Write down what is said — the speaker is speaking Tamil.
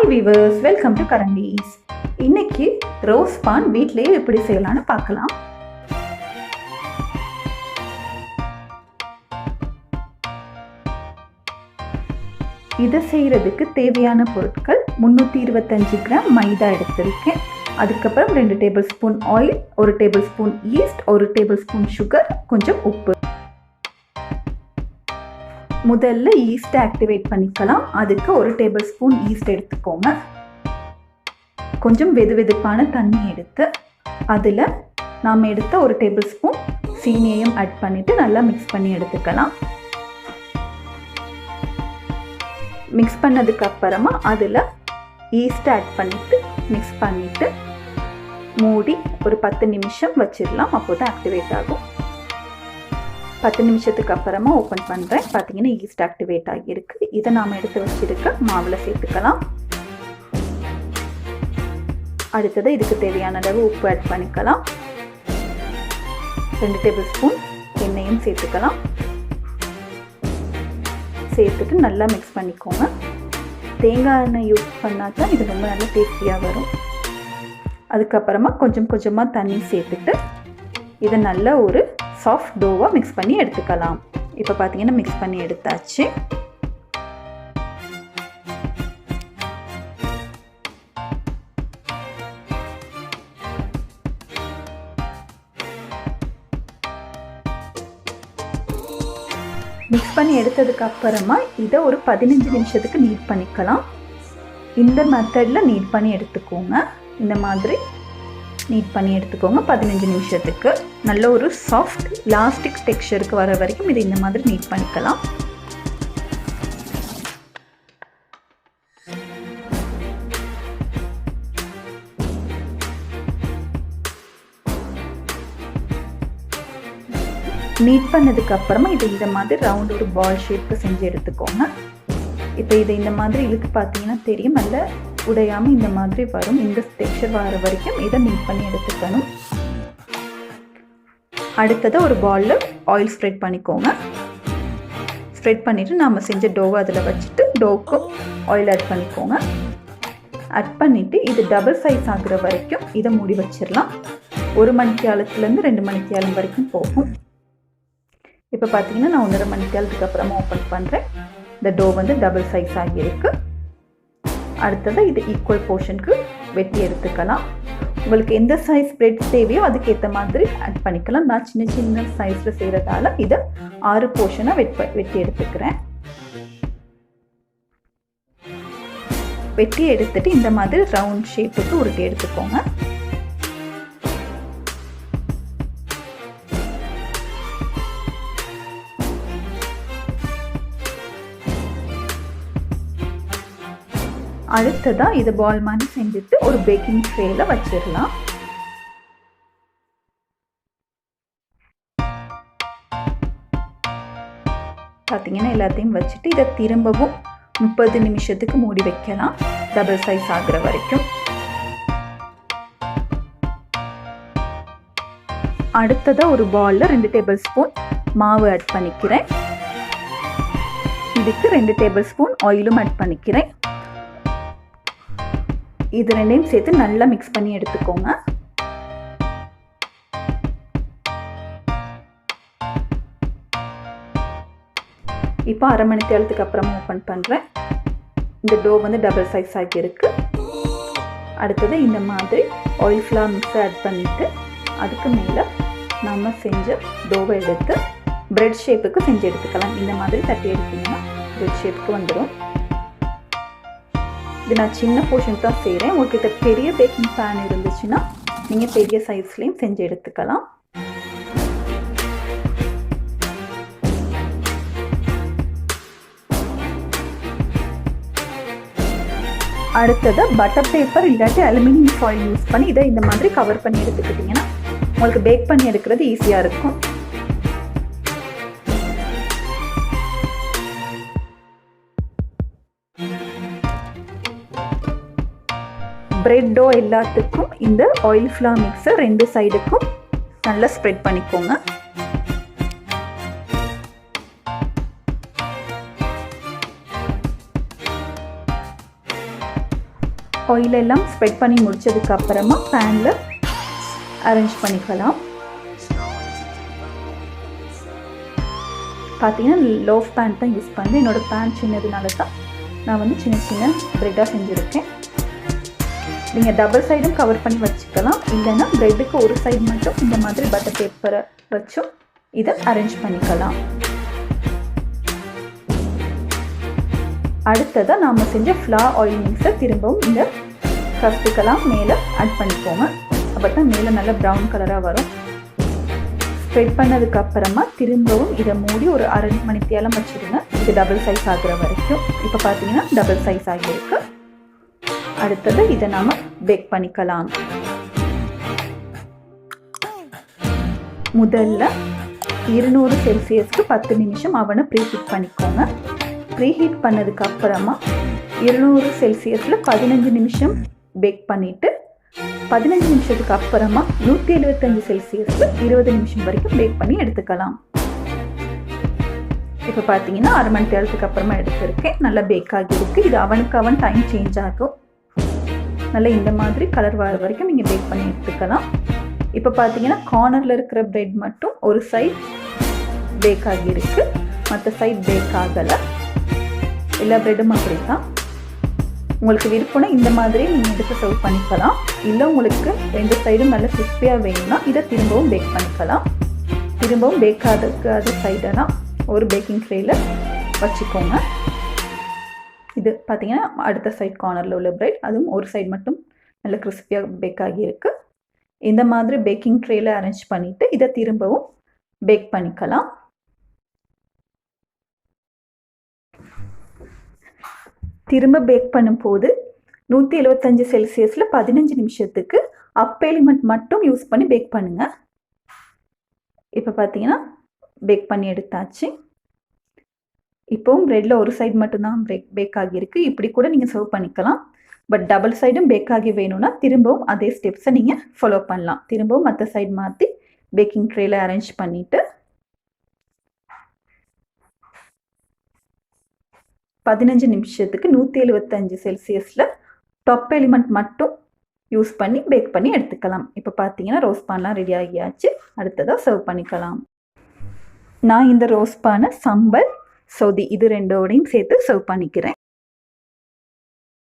Hi viewers, welcome to Karan-Dees. இன்னைக்கு ரோஸ் பான் வீட்லயே எப்படி செய்யலாம்னு பார்க்கலாம். இதை செய்யறதுக்கு தேவையான பொருட்கள் 325 கிராம் மைதா எடுத்திருக்கேன். அதுக்கப்புறம் 2 table spoon oil, 1 table spoon east, 1 table spoon sugar, கொஞ்சம் உப்பு. முதல்ல ஈஸ்ட் ஆக்டிவேட் பண்ணிக்கலாம். அதுக்கு 1 டேபிள் ஸ்பூன் ஈஸ்ட் எடுத்துக்கோங்க. கொஞ்சம் வெதுவெதுப்பான தண்ணி எடுத்து அதில் நாம் எடுத்த 1 டேபிள் ஸ்பூன் சீனியையும் ஆட் பண்ணிவிட்டு நல்லா மிக்ஸ் பண்ணி எடுத்துக்கலாம். மிக்ஸ் பண்ணதுக்கு அப்புறமா அதில் ஈஸ்ட் ஆட் பண்ணிவிட்டு மிக்ஸ் பண்ணிவிட்டு மூடி ஒரு 10 நிமிஷம் வச்சிடலாம். அப்போ தான் ஆக்டிவேட் ஆகும். 10 நிமிஷத்துக்கு அப்புறமா ஓப்பன் பண்ணுறேன். பார்த்தீங்கன்னா ஈஸ்ட் ஆக்டிவேட் ஆகியிருக்கு. இதை நாம் எடுத்து வச்சிருக்க மாவில் சேர்த்துக்கலாம். அடுத்தது இதுக்கு தேவையான அளவு உப்பு ஆட் பண்ணிக்கலாம். 2 டேபிள் ஸ்பூன் எண்ணெயும் சேர்த்துக்கலாம். சேர்த்துட்டு நல்லா மிக்ஸ் பண்ணிக்கோங்க. தேங்காய் எண்ணெய் யூஸ் பண்ணால் தான் இது ரொம்ப நல்லா டேஸ்டியாக வரும். அதுக்கப்புறமா கொஞ்சம் கொஞ்சமாக தண்ணி சேர்த்துட்டு இதை நல்ல ஒரு சாஃப்ட் டோவாக மிக்ஸ் பண்ணி எடுத்துக்கலாம். இப்போ பார்த்தீங்கன்னா மிக்ஸ் பண்ணி எடுத்தாச்சு. மிக்ஸ் பண்ணி எடுத்ததுக்கு அப்புறமா இதை ஒரு 15 நிமிஷத்துக்கு நீட் பண்ணிக்கலாம். இந்த மெத்தடில் நீட் பண்ணி எடுத்துக்கோங்க. இந்த மாதிரி நீட் பண்ணி எடுத்துக்கோங்க. 15 நிமிஷத்துக்கு நல்ல ஒரு சாஃப்ட் லாஸ்டிக் டெக்ஸ்சருக்கு வர வரைக்கும் இதை இந்த மாதிரி நீட் பண்ணிக்கலாம். நீட் பண்ணதுக்கு அப்புறமா இது இந்த மாதிரி ரவுண்ட் ஒரு பால் ஷேப்க்கு செஞ்சு எடுத்துக்கோங்க. இப்போ இதை இந்த மாதிரி இழுத்து பார்த்தீங்கன்னா தெரியும், நல்ல உடையாமல் இந்த மாதிரி வரும். இந்த டெக்ஸ்சர் வர வரைக்கும் இதை நீட் பண்ணி எடுத்துக்கணும். அடுத்தது ஒரு பாலில் ஆயில் ஸ்ப்ரெட் பண்ணிக்கோங்க. ஸ்ப்ரெட் பண்ணிவிட்டு நாம் செஞ்ச டோவை அதில் வச்சுட்டு டோவுக்கும் ஆயில் ஆட் பண்ணிக்கோங்க. ஆட் பண்ணிவிட்டு இது டபுள் சைஸ் ஆகுற வரைக்கும் இதை மூடி வச்சிடலாம். 1 மணித்தியாலத்துலேருந்து 2 மணித்தியாலம் வரைக்கும் போகும். இப்போ பார்த்தீங்கன்னா நான் 1.5 மணித்தியாலத்துக்கு அப்புறமா ஓப்பன் பண்ணுறேன். இந்த டோ வந்து டபுள் சைஸ் ஆகியிருக்கு. அடுத்தது இது ஈக்குவல் போர்ஷனுக்கு வெட்டி எடுத்துக்கலாம். உங்களுக்கு எந்த சைஸ் பிரெட் தேவையோ அதுக்கேற்ற மாதிரி ஆட் பண்ணிக்கலாம். நான் சின்ன சின்ன சைஸில் செய்கிறதால இதை 6 போர்ஷனாக வெட்டி எடுத்துக்கிறேன். வெட்டி எடுத்துட்டு இந்த மாதிரி ரவுண்ட் ஷேப்புக்கு உருட்டி எடுத்துக்கோங்க. அடுத்ததாக இதை பால் மாதிரி செஞ்சுட்டு ஒரு பேக்கிங் ட்ரேயில் வச்சிடலாம். பார்த்தீங்கன்னா எல்லாத்தையும் வச்சுட்டு இதை திரும்பவும் 30 நிமிஷத்துக்கு மூடி வைக்கலாம். டபுள் சைஸ் ஆகுற வரைக்கும். அடுத்ததாக ஒரு பாலில் 2 டேபிள் ஸ்பூன் மாவு ஆட் பண்ணிக்கிறேன். இதுக்கு 2 டேபிள் ஸ்பூன் ஆயிலும் ஆட் பண்ணிக்கிறேன். இது ரெண்டையும் சேர்த்து நல்லா மிக்ஸ் பண்ணி எடுத்துக்கோங்க. இப்போ 1/2 மணித்தியாலத்துக்கு அப்புறமா ஓப்பன் பண்ணுறேன். இந்த டோ வந்து டபுள் சைஸ் ஆகியிருக்கு. அடுத்தது இந்த மாதிரி ஆயில் ஃப்ளவர் மிக்ஸை ஆட் பண்ணிவிட்டு அதுக்கு மேலே நம்ம செஞ்ச டோவை எடுத்து பிரெட் ஷேப்புக்கு செஞ்சு எடுத்துக்கலாம். இந்த மாதிரி தட்டி எடுத்திங்கன்னா பிரெட் ஷேப்புக்கு வந்துடும். இது நான் சின்ன போர்ஷன் தான் செய்கிறேன். உங்கள்கிட்ட பெரிய பேக்கிங் பேன் இருந்துச்சுன்னா நீங்கள் பெரிய சைஸ்லேயும் செஞ்சு எடுத்துக்கலாம். அடுத்தது பட்டர் பேப்பர் இல்லாட்டி அலுமினியம் ஃபாயில் யூஸ் பண்ணி இதை இந்த மாதிரி கவர் பண்ணி எடுத்துக்கிட்டிங்கன்னா உங்களுக்கு பேக் பண்ணி எடுக்கிறது ஈஸியாக இருக்கும். பிரெட் டோ எல்லாத்துக்கும் இந்த ஆயில் ஃப்ளவர் மிக்ஸை 2 சைடுக்கும் நல்லா ஸ்ப்ரெட் பண்ணிக்கோங்க. ஆயில் எல்லாம் ஸ்ப்ரெட் பண்ணி முடிச்சதுக்கு அப்புறமா பேனில் அரேஞ்ச் பண்ணிக்கலாம். பார்த்தீங்கன்னா லோ பேன் தான் யூஸ் பண்ணுறேன். என்னோடய பேன் சின்னதுனால தான் நான் வந்து சின்ன சின்ன ப்ரெட்டாக செஞ்சுருக்கேன். நீங்கள் டபுள் சைடும் கவர் பண்ணி வச்சுக்கலாம். இல்லைன்னா ப்ரெட்டுக்கு ஒரு சைடு மட்டும் இந்த மாதிரி பட்டர் பேப்பரை வச்சும் இதை அரேஞ்ச் பண்ணிக்கலாம். அடுத்ததாக நாம் செஞ்ச ஃப்ளார் ஆயில் மிக்ஸை திரும்பவும் இந்த கஸ்டுக்கெல்லாம் மேலே ஆட் பண்ணிக்கோங்க. அப்போ தான் மேலே நல்லா ப்ரௌன் கலராக வரும். ஸ்ப்ரெட் பண்ணதுக்கு அப்புறமா திரும்பவும் இதை மூடி ஒரு அரை மணி நேரம் வச்சுடுங்க. இது டபுள் சைஸ் ஆகுற வரைக்கும். இப்போ பார்த்தீங்கன்னா டபுள் சைஸ் ஆகியிருக்கு. அடுத்தது இதை நாம் பேக் பண்ணிக்கலாம். முதல்ல 200 செல்சியஸ்க்கு 10 நிமிஷம் அவனை ப்ரீஹீட் பண்ணிக்கோங்க. ப்ரீஹீட் பண்ணதுக்கு அப்புறமா 200 செல்சியஸில் 15 நிமிஷம் பேக் பண்ணிவிட்டு 15 நிமிஷத்துக்கு அப்புறமா 175 செல்சியஸில் 20 நிமிஷம் வரைக்கும் பேக் பண்ணி எடுத்துக்கலாம். இப்போ பார்த்தீங்கன்னா அரை மணி நேரத்துக்கு அப்புறமா எடுத்துருக்கேன். நல்லா பேக் ஆகியிருக்கு. இது அவனுக்கு அவன் டைம் சேஞ்ச் ஆகும். நல்லா இந்த மாதிரி கலர் வர வரைக்கும் நீங்கள் பேக் பண்ணி எடுத்துக்கலாம். இப்போ பார்த்தீங்கன்னா கார்னரில் இருக்கிற ப்ரெட் மட்டும் ஒரு சைட் பேக் ஆகியிருக்கு, மற்ற சைட் பேக் ஆகலை. எல்லா ப்ரெட்டும் அப்படி தான். உங்களுக்கு விருப்பம்னா இந்த மாதிரி நீங்கள் எடுத்து சர்வ் பண்ணிக்கலாம். இல்லை உங்களுக்கு 2 சைடும் நல்ல கிறிஸ்பியாக வேணும்னா இதை திரும்பவும் பேக் பண்ணிக்கலாம். திரும்பவும் பேக் ஆகாத சைடெல்லாம் ஒரு பேக்கிங் ட்ரேயில் வச்சுக்கோங்க. இது பார்த்தீங்கன்னா அடுத்த சைட் கார்னரில் உள்ள ப்ரெட், அதுவும் ஒரு சைடு மட்டும் நல்ல கிறிஸ்பியாக பேக் ஆகியிருக்கு. இந்த மாதிரி பேக்கிங் ட்ரேயில் அரேஞ்ச் பண்ணிவிட்டு இதை திரும்பவும் பேக் பண்ணிக்கலாம். திரும்ப பேக் பண்ணும்போது 175 செல்சியஸில் 15 நிமிஷத்துக்கு அப் எலிமெண்ட் மட்டும் யூஸ் பண்ணி பேக் பண்ணுங்கள். இப்போ பார்த்தீங்கன்னா பேக் பண்ணி எடுத்தாச்சு. இப்போவும் ப்ரெட்டில் ஒரு சைடு மட்டும்தான் பேக் ஆகியிருக்கு. இப்படி கூட நீங்கள் சர்வ் பண்ணிக்கலாம். பட் டபுள் சைடும் பேக் ஆகி வேணும்னா திரும்பவும் அதே ஸ்டெப்ஸை நீங்கள் ஃபாலோ பண்ணலாம். திரும்பவும் மற்ற சைடு மாற்றி பேக்கிங் ட்ரேயில் அரேஞ்ச் பண்ணிவிட்டு 15 நிமிஷத்துக்கு 175 செல்சியஸில் டாப் எலிமெண்ட் மட்டும் யூஸ் பண்ணி பேக் பண்ணி எடுத்துக்கலாம். இப்போ பார்த்தீங்கன்னா ரோஸ்ட் பான்லாம் ரெடி ஆகியாச்சு. அடுத்ததாக சர்வ் பண்ணிக்கலாம். நான் இந்த ரோஸ்ட் பானை சம்பல் சௌதி இது ரெண்டோடையும் சேர்த்து சர்வ் பண்ணிக்கிறேன்.